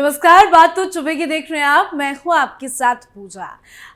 नमस्कार, बात तो चुभेगी देख रहे हैं आप। मैं हूं आपके साथ पूजा।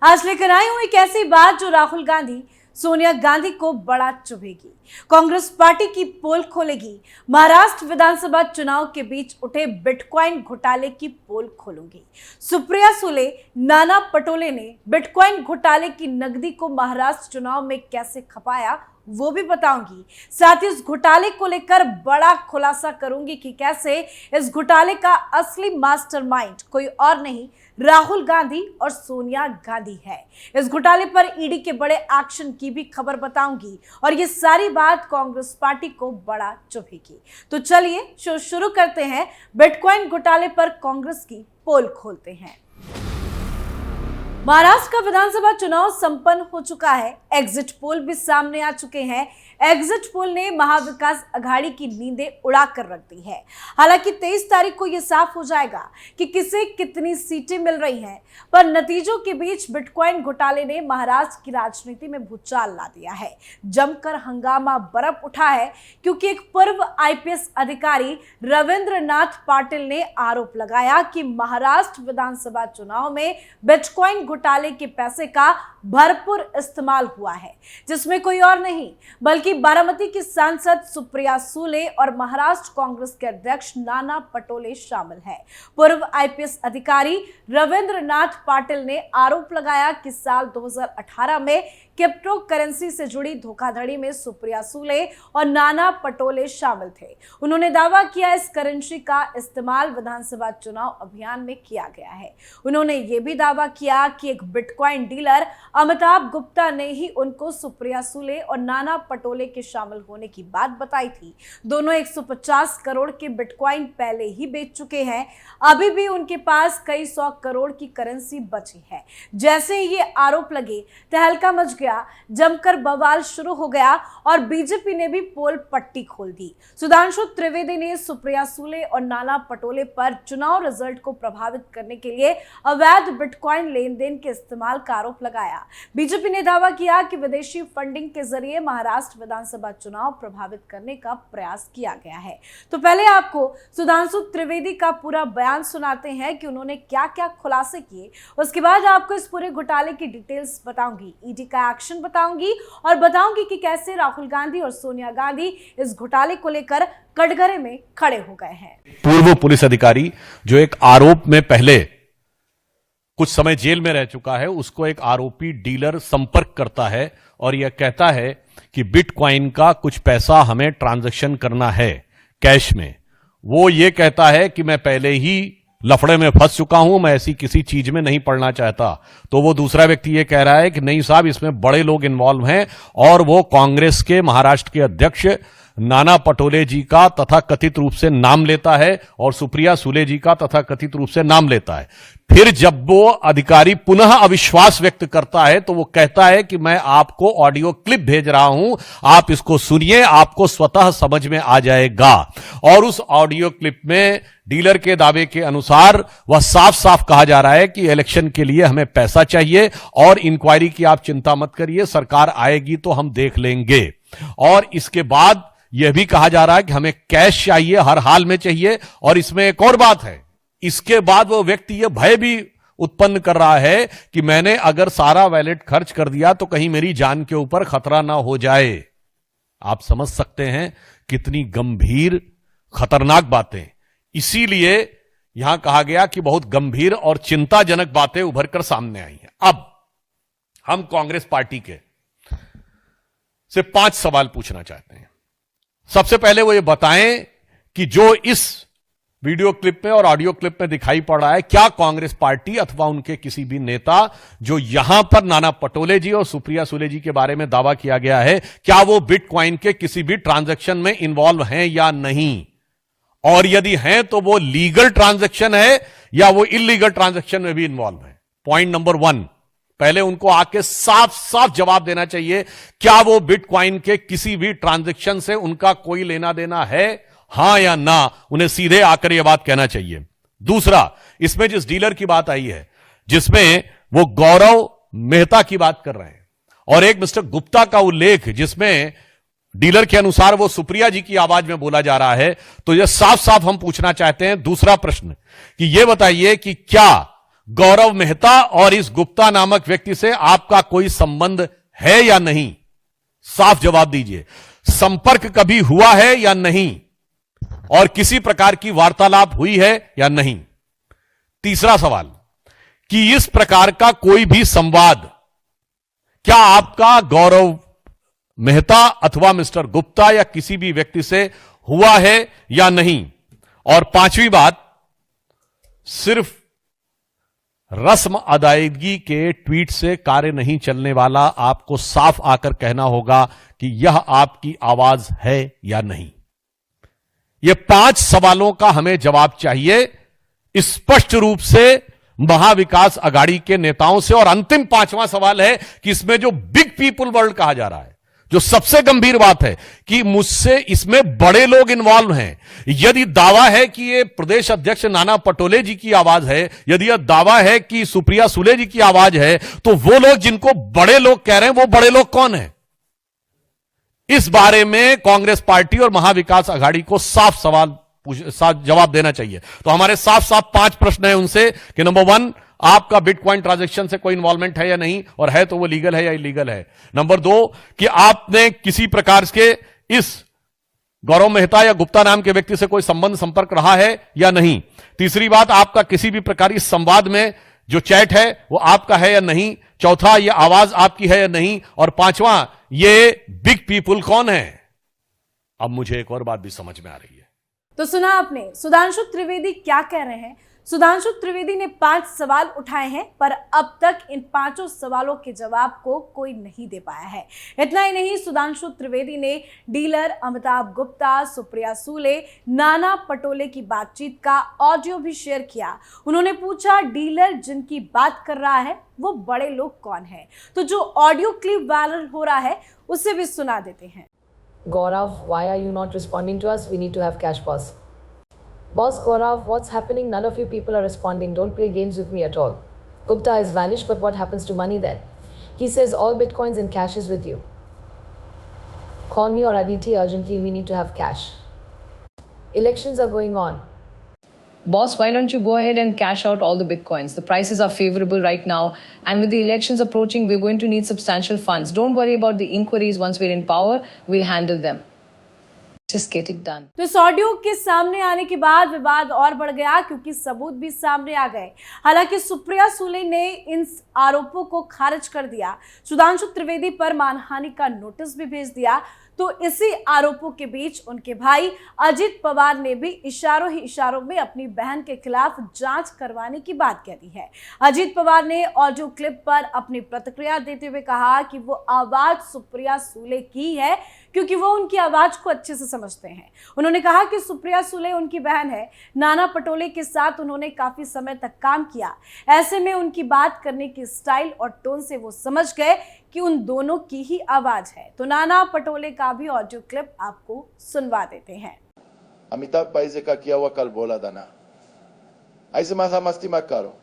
आज लेकर आई हूं एक ऐसी बात जो राहुल गांधी सोनिया गांधी को बड़ा चुभेगी। कांग्रेस पार्टी की पोल खोलेगी। महाराष्ट्र विधानसभा चुनाव के बीच उठे बिटकॉइन घोटाले की पोल खोलूंगी। सुप्रिया सुले, नाना पटोले ने बिटकॉइन घोटाले की नकदी को महाराष्ट्र चुनाव में कैसे खपाया वो भी बताऊंगी। साथ ही इस घोटाले को लेकर बड़ा खुलासा करूंगी कि कैसे इस घोटाले का असली मास्टरमाइंड कोई और नहीं राहुल गांधी और सोनिया गांधी है। इस घोटाले पर ईडी के बड़े एक्शन की भी खबर बताऊंगी और ये सारी बात कांग्रेस पार्टी को बड़ा चुभेगी। तो चलिए शो शुरू करते हैं। बिटकॉइन घोटाले पर कांग्रेस की पोल खोलते हैं। महाराष्ट्र का विधानसभा चुनाव संपन्न हो चुका है। एग्जिट पोल भी सामने आ चुके हैं। एग्जिट पोल ने महाविकास अघाड़ी की नींदें उड़ा कर रख दी है। हालांकि 23 तारीख को यह साफ हो जाएगा कि किसे कितनी सीटें मिल रही हैं, पर नतीजों के बीच बिटकॉइन घोटाले ने महाराष्ट्र की राजनीति में भूचाल ला दिया है। जमकर हंगामा बरप उठा है क्योंकि एक पूर्व आईपीएस अधिकारी रविंद्रनाथ पाटिल ने आरोप लगाया कि महाराष्ट्र विधानसभा चुनाव में बिटकॉइन घोटाले के पैसे का भरपूर इस्तेमाल हुआ है, जिसमें कोई और नहीं बल्कि बारामती की सांसद सुप्रिया सुले और महाराष्ट्र कांग्रेस के अध्यक्ष नाना पटोले शामिल हैं। पूर्व आईपीएस अधिकारी रविंद्रनाथ पाटिल ने आरोप लगाया कि साल 2018 में क्रिप्टो करेंसी से जुड़ी धोखाधड़ी में सुप्रिया सुले और नाना पटोले शामिल थे। उन्होंने दावा किया इस करेंसी का इस्तेमाल विधानसभा चुनाव अभियान में किया गया है। उन्होंने ये भी दावा किया कि एक बिटकॉइन डीलर अमिताभ गुप्ता ने ही उनको सुप्रिया सुले और नाना पटोले के शामिल होने की बात बताई थी। दोनों 150 करोड़ के बिटकॉइन पहले ही बेच चुके हैं। अभी भी उनके पास कई 100 करोड़ की करेंसी बची है। जैसे ही ये आरोप लगे तहलका मच गया, जमकर बवाल शुरू हो गया और बीजेपी ने भी पोल पट्टी खोल दी। सुधांशु त्रिवेदी ने सुप्रिया सुले और नाना पटोले पर चुनाव रिजल्ट को प्रभावित करने के लिए अवैध बिटकॉइन लेन देन के इस्तेमाल का आरोप लगाया। बीजेपी ने दावा किया कि विदेशी फंडिंग के जरिए महाराष्ट्र विधानसभा चुनाव प्रभावित करने का प्रयास किया गया है। तो पहले आपको सुधांशु त्रिवेदी का पूरा बयान सुनाते हैं कि उन्होंने क्या क्या खुलासे किए। उसके बाद आपको इस पूरे घोटाले की डिटेल्स बताऊंगी, ईडी का एक्शन बताऊंगी और बताऊंगी कि कैसे राहुल गांधी और सोनिया गांधी इस घोटाले को लेकर कटघरे में खड़े हो गए हैं। पूर्व पुलिस अधिकारी जो एक आरोप में पहले कुछ समय जेल में रह चुका है, उसको एक आरोपी डीलर संपर्क करता है और यह कहता है कि बिटकॉइन का कुछ पैसा हमें ट्रांजैक्शन करना है कैश में। वो ये कहता है कि मैं पहले ही लफड़े में फंस चुका हूं, मैं ऐसी किसी चीज में नहीं पड़ना चाहता। तो वो दूसरा व्यक्ति ये कह रहा है कि नहीं साहब, इसमें बड़े लोग इन्वॉल्व हैं और वो कांग्रेस के महाराष्ट्र के अध्यक्ष नाना पटोले जी का तथा कथित रूप से नाम लेता है और सुप्रिया सुले जी का तथा कथित रूप से नाम लेता है। फिर जब वो अधिकारी पुनः अविश्वास व्यक्त करता है तो वो कहता है कि मैं आपको ऑडियो क्लिप भेज रहा हूं, आप इसको सुनिए, आपको स्वतः समझ में आ जाएगा। और उस ऑडियो क्लिप में डीलर के दावे के अनुसार वह साफ साफ कहा जा रहा है कि इलेक्शन के लिए हमें पैसा चाहिए और इंक्वायरी की आप चिंता मत करिए, सरकार आएगी तो हम देख लेंगे। और इसके बाद यह भी कहा जा रहा है कि हमें कैश चाहिए, हर हाल में चाहिए। और इसमें एक और बात है, इसके बाद वो व्यक्ति यह भय भी उत्पन्न कर रहा है कि मैंने अगर सारा वैलेट खर्च कर दिया तो कहीं मेरी जान के ऊपर खतरा ना हो जाए। आप समझ सकते हैं कितनी गंभीर खतरनाक बातें। इसीलिए यहां कहा गया कि बहुत गंभीर और चिंताजनक बातें उभर कर सामने आई हैं। अब हम कांग्रेस पार्टी के से 5 सवाल पूछना चाहते हैं। सबसे पहले वो ये बताएं कि जो इस वीडियो क्लिप में और ऑडियो क्लिप में दिखाई पड़ रहा है, क्या कांग्रेस पार्टी अथवा उनके किसी भी नेता जो यहां पर नाना पटोले जी और सुप्रिया सुले जी के बारे में दावा किया गया है, क्या वो बिटकॉइन के किसी भी ट्रांजैक्शन में इन्वॉल्व हैं या नहीं? और यदि हैं तो वो लीगल ट्रांजैक्शन है या वो इलीगल ट्रांजैक्शन में भी इन्वॉल्व है? पॉइंट नंबर 1, पहले उनको आके साफ साफ जवाब देना चाहिए, क्या वो बिटकॉइन के किसी भी ट्रांजैक्शन से उनका कोई लेना देना है, हां या ना? उन्हें सीधे आकर यह बात कहना चाहिए। दूसरा, इसमें जिस डीलर की बात आई है, जिसमें वो गौरव मेहता की बात कर रहे हैं और एक मिस्टर गुप्ता का उल्लेख, जिसमें डीलर के अनुसार वो सुप्रिया जी की आवाज में बोला जा रहा है, तो यह साफ साफ हम पूछना चाहते हैं दूसरा प्रश्न कि यह बताइए कि क्या गौरव मेहता और इस गुप्ता नामक व्यक्ति से आपका कोई संबंध है या नहीं? साफ जवाब दीजिए। संपर्क कभी हुआ है या नहीं, और किसी प्रकार की वार्तालाप हुई है या नहीं? तीसरा सवाल कि इस प्रकार का कोई भी संवाद क्या आपका गौरव मेहता अथवा मिस्टर गुप्ता या किसी भी व्यक्ति से हुआ है या नहीं? और पांचवी बात, सिर्फ रस्म अदायगी के ट्वीट से कार्य नहीं चलने वाला, आपको साफ आकर कहना होगा कि यह आपकी आवाज है या नहीं। यह 5 सवालों का हमें जवाब चाहिए स्पष्ट रूप से महाविकास अघाड़ी के नेताओं से। और अंतिम 5वां सवाल है कि इसमें जो बिग पीपुल वर्ल्ड कहा जा रहा है, जो सबसे गंभीर बात है कि मुझसे इसमें बड़े लोग इन्वॉल्व हैं। यदि दावा है कि ये प्रदेश अध्यक्ष नाना पटोले जी की आवाज है, यदि यह दावा है कि सुप्रिया सुले जी की आवाज है, तो वो लोग जिनको बड़े लोग कह रहे हैं वो बड़े लोग कौन है? इस बारे में कांग्रेस पार्टी और महाविकास अघाड़ी को साफ जवाब देना चाहिए। तो हमारे साफ साफ 5 प्रश्न हैं उनसे कि नंबर 1, आपका बिटकॉइन ट्रांजैक्शन से कोई इन्वॉल्वमेंट है या नहीं, और है तो वो लीगल है या इलीगल है? नंबर 2 कि आपने किसी प्रकार के इस गौरव मेहता या गुप्ता नाम के व्यक्ति से कोई संपर्क रहा है या नहीं? तीसरी बात, आपका किसी भी प्रकार इस संवाद में जो चैट है वो आपका है या नहीं? चौथा, ये आवाज आपकी है या नहीं? और पांचवा, ये बिग पीपुल कौन है? अब मुझे एक और बात भी समझ में आ रही है। तो सुना आपने सुधांशु त्रिवेदी क्या कह रहे हैं। सुधांशु त्रिवेदी ने 5 सवाल उठाए हैं, पर अब तक इन 5 सवालों के जवाब को कोई नहीं दे पाया है। इतना ही नहीं, सुधांशु त्रिवेदी ने डीलर अमिताभ गुप्ता, सुप्रिया सुले, नाना पटोले की बातचीत का ऑडियो भी शेयर किया। उन्होंने पूछा डीलर जिनकी बात कर रहा है वो बड़े लोग कौन है। तो जो ऑडियो क्लिप वायरल हो रहा है उसे भी सुना देते हैं। Gaurav, why are you not responding to us? We need to have cash, boss. Boss Gaurav, what's happening? None of you people are responding. Don't play games with me at all. Gupta is vanished, but what happens to money then? He says all bitcoins and cash is with you. Call me or Aditi urgently. We need to have cash. Elections are going on. Boss, why don't you go ahead and cash out all the bitcoins? The prices are favorable right now, and with the elections approaching, we're going to need substantial funds. Don't worry about the inquiries. Once we're in power, we'll handle them. Just get it done. तो इस audio के सामने आने के बाद विवाद और बढ़ गया, क्योंकि सबूत भी सामने आ गए। हालांकि सुप्रिया सुले ने इन आरोपों को खारिज कर दिया, सुधांशु त्रिवेदी पर मानहानि का नोटिस भी भेज दिया। तो इसी आरोपों के बीच उनके भाई अजित पवार ने भी इशारों ही इशारों में अपनी बहन के खिलाफ जांच करवाने की बात कह दी है। अजित पवार ने ऑडियो क्लिप पर अपनी प्रतिक्रिया देते हुए कहा कि वो आवाज सुप्रिया सुले की है, क्योंकि वो उनकी आवाज को अच्छे से समझते हैं। उन्होंने कहा कि सुप्रिया सुले उनकी बहन है, नाना पटोले के साथ उन्होंने काफी समय तक काम किया। ऐसे में उनकी बात करने की स्टाइल और टोन से वो समझ गए कि उन दोनों की ही आवाज है। तो नाना पटोले का भी ऑडियो क्लिप आपको सुनवा देते हैं। अमिताभ भाई से का किया हुआ कल बोला था ना, ऐसे मस्ती मत करो।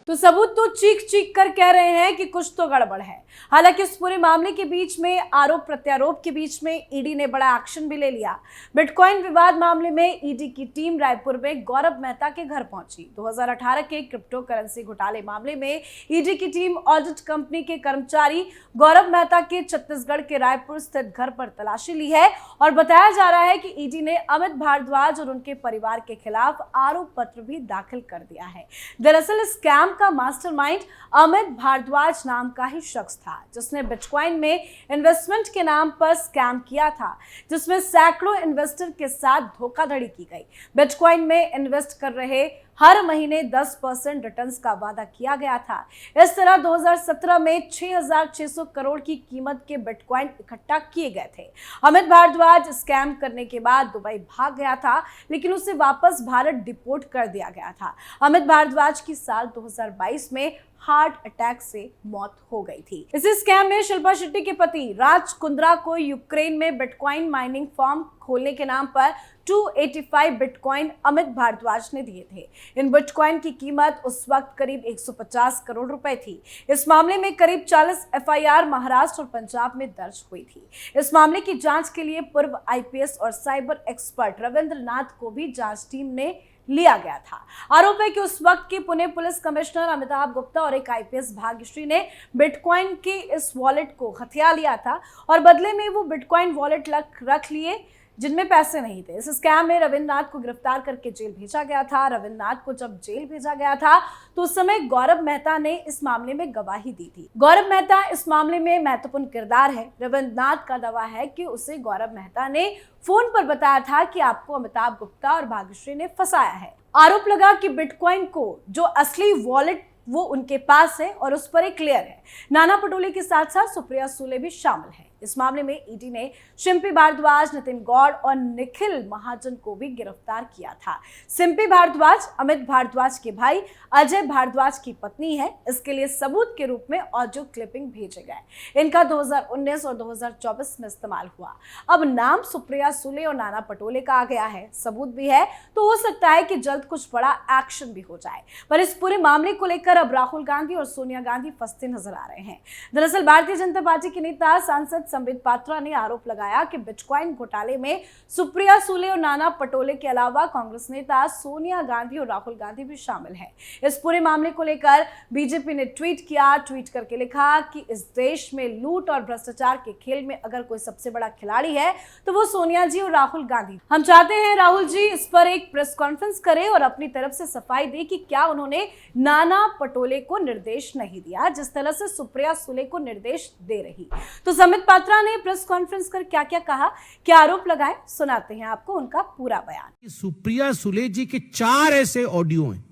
तो सबूत तो चीख चीख कर कह रहे हैं कि कुछ तो गड़बड़ है। हालांकि इस पूरे मामले के बीच में आरोप प्रत्यारोप के बीच में ईडी ने बड़ा एक्शन भी ले लिया। बिटकॉइन विवाद मामले में ईडी की टीम रायपुर में गौरव मेहता के घर पहुंची। 2018 के क्रिप्टो करेंसी घोटाले मामले में ईडी की टीम ऑडिट कंपनी के कर्मचारी गौरव मेहता के छत्तीसगढ़ के रायपुर स्थित घर पर तलाशी ली है, और बताया जा रहा है कि ईडी ने अमित भारद्वाज और उनके परिवार के खिलाफ आरोप पत्र भी दाखिल कर दिया है। दरअसल स्कैम का मास्टरमाइंड अमित भारद्वाज नाम का ही शख्स था, जिसने बिटकॉइन में इन्वेस्टमेंट के नाम पर स्कैम किया था, जिसमें सैकड़ों इन्वेस्टर के साथ धोखाधड़ी की गई। बिटकॉइन में इन्वेस्ट कर रहे हर महीने 10% रिटर्न्स का वादा किया गया था। इस तरह 2017 में 6,600 करोड़ की कीमत के बिटकॉइन इकट्ठा किए गए थे। अमित भारद्वाज स्कैम करने के बाद दुबई भाग गया था, लेकिन उसे वापस भारत डिपोर्ट कर दिया गया था। अमित भारद्वाज की साल 2022 में हार्ट अटैक से मौत हो गई थी। इसी स्कैम में शिल्पा शेट्टी के पति राज कुंद्रा को यूक्रेन में बिटकॉइन माइनिंग फार्म खोलने के नाम पर 285 बिटकॉइन अमित भारद्वाज ने दिए थे। इन बिटकॉइन की कीमत उस वक्त करीब 150 करोड़ रुपए थी। इस मामले में करीब 40 एफआईआर महाराष्ट्र और पंजाब में दर्ज हुई थी। इस मामले की जांच के लिए पूर्व आईपीएस और साइबर एक्सपर्ट रविंद्र नाथ को भी जांच टीम ने लिया गया था। आरोप है कि उस वक्त के पुणे पुलिस कमिश्नर अमिताभ गुप्ता और एक आईपीएस भाग्यश्री ने बिटकॉइन के इस वॉलेट को हथिया लिया था और बदले में वो बिटकॉइन वॉलेट रख लिए जिनमें पैसे नहीं थे। इस स्कैम में रविंद्र नाथ को गिरफ्तार करके जेल भेजा गया था। रविंद्र नाथ को जब जेल भेजा गया था तो उस समय गौरव मेहता ने इस मामले में गवाही दी थी। गौरव मेहता इस मामले में महत्वपूर्ण किरदार है। रविंद्र नाथ का दावा है कि उसे गौरव मेहता ने फोन पर बताया था कि आपको अमिताभ गुप्ता और भाग्यश्री ने फंसाया है। आरोप लगा कि बिटकॉइन को जो असली वॉलेट वो उनके पास है और उस पर एक लेयर है। नाना पटोले के साथ साथ सुप्रिया सुले भी शामिल है। इस मामले में ईडी ने सिम्पी भारद्वाज, नितिन गौड़ और निखिल महाजन को भी गिरफ्तार किया था। सिम्पी भारद्वाज अमित भारद्वाज के भाई अजय भारद्वाज की पत्नी है। इसके लिए सबूत के रूप में ऑडियो क्लिपिंग भेजे गए। इनका 2019 और 2024 में इस्तेमाल हुआ। अब नाम सुप्रिया सुले और नाना पटोले का आ गया है, सबूत भी है, तो हो सकता है कि जल्द कुछ बड़ा एक्शन भी हो जाए। पर इस पूरे मामले को लेकर अब राहुल गांधी और सोनिया गांधी फंसते नजर आ रहे हैं। दरअसल भारतीय जनता पार्टी के नेता सांसद संबित पात्रा ने आरोप लगाया कि बिटकॉइन घोटाले में सुप्रिया सुले और नाना पटोले के अलावा कांग्रेस नेता सोनिया गांधी और राहुल गांधी भी शामिल हैं। इस पूरे मामले को लेकर बीजेपी ने ट्वीट करके लिखा कि इस देश में लूट और भ्रष्टाचार के खेल में अगर कोई सबसे बड़ा खिलाड़ी है तो वो सोनिया जी और राहुल गांधी। हम चाहते हैं राहुल जी इस पर एक प्रेस कॉन्फ्रेंस करें और अपनी तरफ से सफाई दे कि क्या उन्होंने नाना पटोले को निर्देश नहीं दिया जिस तरह से सुप्रिया सुले को निर्देश दे रही। तो संबित पात्रा ने प्रेस कॉन्फ्रेंस कर क्या कहा, क्या आरोप लगाए, सुनाते हैं आपको उनका पूरा बयान। सुप्रिया सुले जी के 4 ऐसे ऑडियो हैं।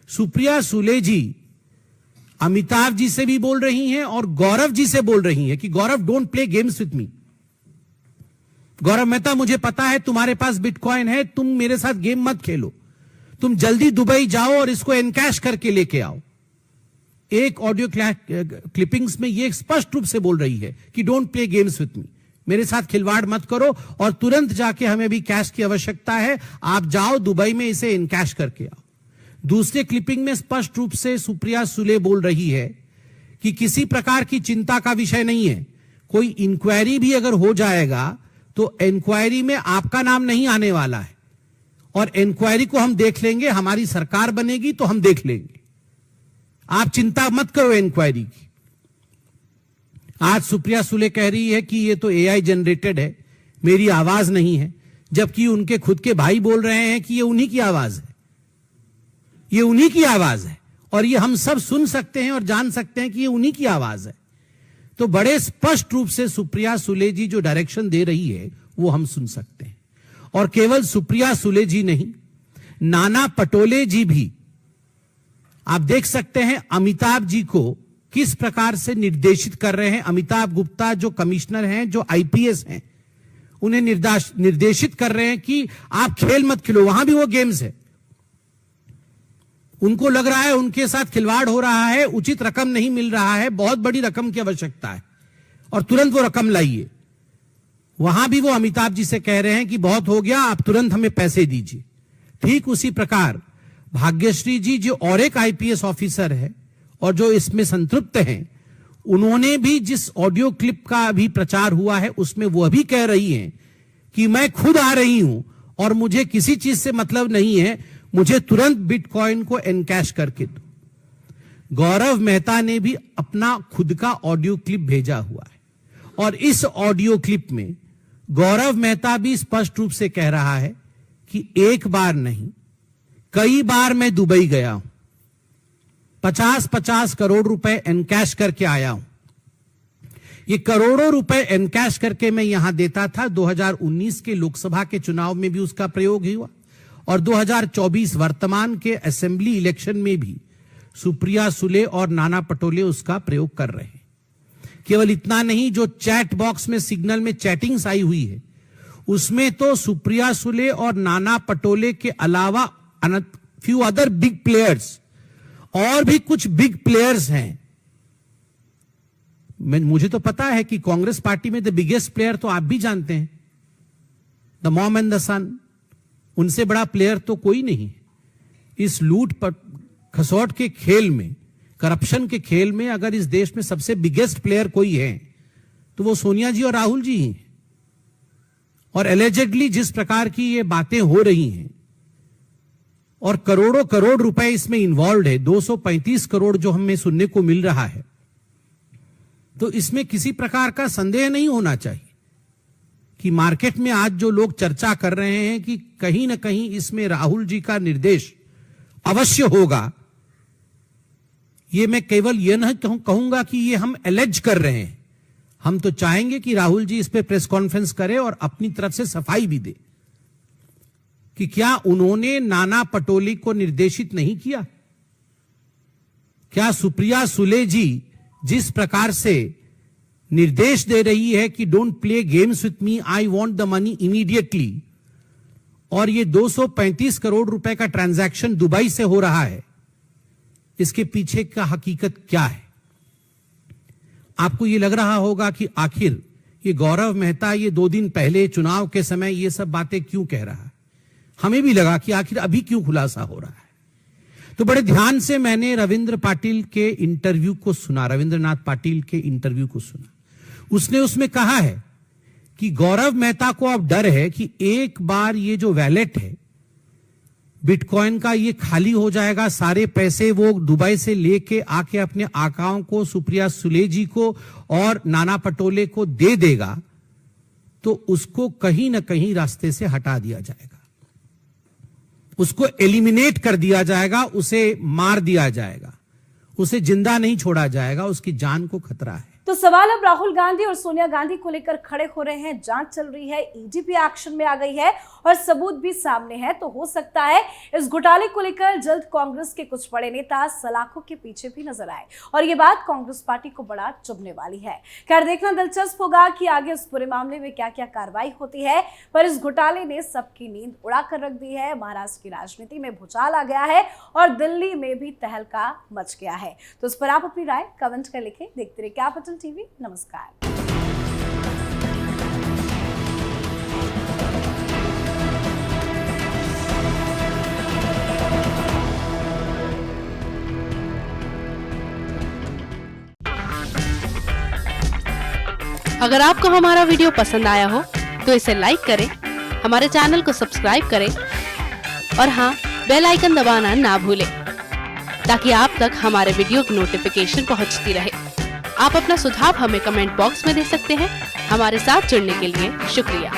सुप्रिया सुले जी अमिताभ जी से भी बोल रही हैं और गौरव जी से बोल रही हैं कि Gaurav don't play games with me. Gaurav Mehta मुझे पता है तुम्हारे पास बिटकॉइन है, तुम मेरे साथ गेम मत खेलो, तुम जल्दी दुबई जाओ और इसको एनकैश करके लेके आओ। एक ऑडियो क्लिपिंग्स में ये स्पष्ट रूप से बोल रही है कि डोंट प्ले गेम्स विथ मी, मेरे साथ खिलवाड़ मत करो और तुरंत जाके हमें भी कैश की आवश्यकता है, आप जाओ दुबई में इसे इनकैश करके आओ। दूसरे क्लिपिंग में स्पष्ट रूप से सुप्रिया सुले बोल रही है कि किसी प्रकार की चिंता का विषय नहीं है, कोई इंक्वायरी भी अगर हो जाएगा तो इंक्वायरी में आपका नाम नहीं आने वाला है और इंक्वायरी को हम देख लेंगे, हमारी सरकार बनेगी तो हम देख लेंगे, आप चिंता मत करो इंक्वायरी की। आज सुप्रिया सुले कह रही है कि ये तो एआई जनरेटेड है, मेरी आवाज नहीं है, जबकि उनके खुद के भाई बोल रहे हैं कि ये उन्हीं की आवाज है, ये उन्हीं की आवाज है और ये हम सब सुन सकते हैं और जान सकते हैं कि ये उन्हीं की आवाज है। तो बड़े स्पष्ट रूप से सुप्रिया सुले जी जो डायरेक्शन दे रही है वो हम सुन सकते हैं। और केवल सुप्रिया सुले जी नहीं, नाना पटोले जी भी, आप देख सकते हैं अमिताभ जी को किस प्रकार से निर्देशित कर रहे हैं। अमिताभ गुप्ता जो कमिश्नर हैं, जो आईपीएस हैं, उन्हें निर्देशित कर रहे हैं कि आप खेल मत खेलो, वहां भी वो गेम्स है। उनको लग रहा है उनके साथ खिलवाड़ हो रहा है, उचित रकम नहीं मिल रहा है, बहुत बड़ी रकम की आवश्यकता है और तुरंत वो रकम लाइए। वहां भी वो अमिताभ जी से कह रहे हैं कि बहुत हो गया, आप तुरंत हमें पैसे दीजिए। ठीक उसी प्रकार भाग्यश्री जी जो और एक आईपीएस ऑफिसर है और जो इसमें संतृप्त हैं, उन्होंने भी जिस ऑडियो क्लिप का अभी प्रचार हुआ है उसमें वह भी कह रही हैं कि मैं खुद आ रही हूं और मुझे किसी चीज से मतलब नहीं है, मुझे तुरंत बिटकॉइन को एनकैश करके दो। गौरव मेहता ने भी अपना खुद का ऑडियो क्लिप भेजा हुआ है और इस ऑडियो क्लिप में गौरव मेहता भी स्पष्ट रूप से कह रहा है कि एक बार नहीं, कई बार मैं दुबई गया हूं, 50-50 करोड़ रुपए एनकैश करके आया हूं। ये करोड़ों रुपए एनकैश करके मैं यहां देता था। 2019 के लोकसभा के चुनाव में भी उसका प्रयोग हुआ और 2024 वर्तमान के असेंबली इलेक्शन में भी सुप्रिया सुले और नाना पटोले उसका प्रयोग कर रहे हैं। केवल इतना नहीं, जो चैट बॉक्स में सिग्नल में चैटिंग्स आई हुई है उसमें तो सुप्रिया सुले और नाना पटोले के अलावा फ्यू अदर बिग प्लेयर्स, और भी कुछ बिग प्लेयर्स हैं। मुझे तो पता है कि कांग्रेस पार्टी में द बिगेस्ट प्लेयर तो आप भी जानते हैं, द मॉम एंड द सन, उनसे बड़ा प्लेयर तो कोई नहीं। इस लूट खसौट के खेल में, करप्शन के खेल में अगर इस देश में सबसे बिगेस्ट प्लेयर कोई है तो वो सोनिया जी और राहुल जी ही हैं। और एलिजेडली जिस प्रकार की ये बातें हो रही हैं और करोड़ों करोड़ रुपए इसमें इन्वॉल्व है, 235 करोड़ जो हमें सुनने को मिल रहा है, तो इसमें किसी प्रकार का संदेह नहीं होना चाहिए कि मार्केट में आज जो लोग चर्चा कर रहे हैं कि कहीं ना कहीं इसमें राहुल जी का निर्देश अवश्य होगा। ये मैं केवल यह नहीं कहूंगा कि ये हम एलेज कर रहे हैं, हम तो चाहेंगे कि राहुल जी इस पे प्रेस कॉन्फ्रेंस करें और अपनी तरफ से सफाई भी दे कि क्या उन्होंने नाना पटोले को निर्देशित नहीं किया। क्या सुप्रिया सुले जी जिस प्रकार से निर्देश दे रही है कि don't play games with me, I want the money immediately, और ये 235 करोड़ रुपए का ट्रांजैक्शन दुबई से हो रहा है, इसके पीछे का हकीकत क्या है। आपको ये लग रहा होगा कि आखिर ये गौरव मेहता ये 2 दिन पहले चुनाव के समय ये सब बातें क्यों कह रहा है। हमें भी लगा कि आखिर अभी क्यों खुलासा हो रहा है। तो बड़े ध्यान से मैंने रविंद्र पाटिल के इंटरव्यू को सुना, रविंद्रनाथ पाटिल के इंटरव्यू को सुना। उसने उसमें कहा है कि गौरव मेहता को अब डर है कि एक बार ये जो वैलेट है बिटकॉइन का ये खाली हो जाएगा, सारे पैसे वो दुबई से लेके आके अपने आकाओं को, सुप्रिया सुले जी को और नाना पटोले को दे देगा, तो उसको कहीं ना कहीं रास्ते से हटा दिया जाएगा, उसको एलिमिनेट कर दिया जाएगा, उसे मार दिया जाएगा, उसे जिंदा नहीं छोड़ा जाएगा, उसकी जान को खतरा है। तो सवाल अब राहुल गांधी और सोनिया गांधी को लेकर खड़े हो रहे हैं। जांच चल रही है, ईडी भी एक्शन में आ गई है और सबूत भी सामने है। तो हो सकता है इस घोटाले को लेकर जल्द कांग्रेस के कुछ बड़े नेता सलाखों के पीछे भी नजर आए और ये बात कांग्रेस पार्टी को बड़ा चुभने वाली है। खैर, देखना दिलचस्प होगा कि आगे इस पूरे मामले में क्या क्या कार्रवाई होती है। पर इस घोटाले ने सबकी नींद उड़ा कर रख दी है। महाराष्ट्र की राजनीति में भूचाल आ गया है और दिल्ली में भी तहलका मच गया है। तो इस पर आप अपनी राय कमेंट कर लिखें। देखते रहिए कैपिटल टीवी। नमस्कार। अगर आपको हमारा वीडियो पसंद आया हो तो इसे लाइक करें, हमारे चैनल को सब्सक्राइब करें और हाँ, बेल आइकन दबाना ना भूलें ताकि आप तक हमारे वीडियो की नोटिफिकेशन पहुंचती रहे। आप अपना सुझाव हमें कमेंट बॉक्स में दे सकते हैं। हमारे साथ जुड़ने के लिए शुक्रिया।